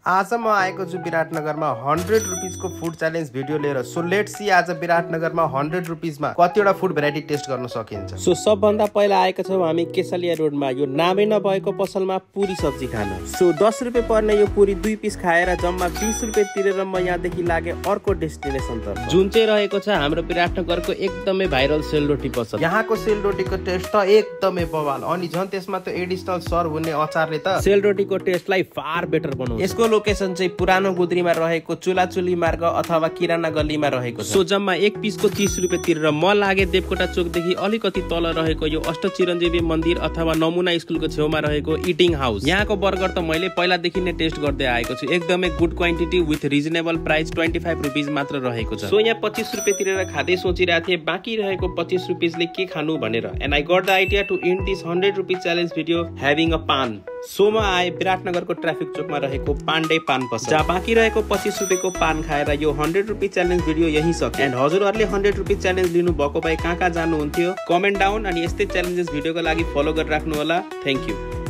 आज म आएको छु विराटनगरमा 100 रुपीजको फूड च्यालेन्ज भिडियो लिएर। सो लेट्स सी आज विराटनगरमा 100 रुपीजमा कतिवटा फूड भेराइटी टेस्ट गर्न सकिन्छ। सो सबभन्दा पहिला आएका छौँ हामी केसलिया रोडमा यो नामै नभएको पसलमा पुरी सब्जी खान। सो 10 रुपियाँ पर्ने यो पुरी 2 पिस खाएर जम्मा 20 रुपियाँ तिरेर म यहाँदेखि लागे अर्को डेस्टिनेसन तर्फ, जुन चाहिँ रहेको छ हाम्रो विराटनगरको एकदमै भाइरल सेलरोटी पसल। यहाँको सेलरोटीको टेस्ट त एकदमै बवाल, अनि झन् त्यसमा त एडिसनल सर्भ हुने अचारले त सेलरोटीको टेस्टलाई फार बेटर बनाउँछ। यसको लोकेसन चाहिँ पुरानो गुद्रीमा रहेको चुलाचुली मार्ग अथवा किराना गल्लीमा रहेको छ। सो जम्मा 1 पिसको 30 रुपियाँ तिरेर म लागे देवकोटा चोकदेखि अलिकति तल रहेको यो अष्ट चिरञ्जीवी मन्दिर अथवा नमुना स्कुलको छेउमा रहेको इटिङ हाउस। यहाँको बर्गर त मैले पहिलादेखि नै टेस्ट गर्दै आएको छु, एकदमै good quantity with reasonable price 25 rupees मात्र रहेको छ। सो यहाँ 25 रुपियाँ तिरेर खाँदै सोचिरहेको थिएँ बाँकी रहेको 25 रुपिजले के खानु भनेर, and I got the idea to and this 100 rupees challenge video having a fun. So म आए विराटनगरको ट्राफिक चोकमा रहेको पाण्डे पान पसल, जहाँ बाँकी रहेको 25 रुपियाँको पान खाएर यो 100 रुपिज च्यालेन्ज भिडियो यही सक्यो। एन्ड हजुरहरूले 100 रुपिज च्यालेन्ज लिनु भएको भए कहाँ जानुहुन्थ्यो कमेन्ट डाउन, अनि यस्तै च्यालेन्जेस भिडियोको लागि फलो गरिराख्नु होला। Thank you.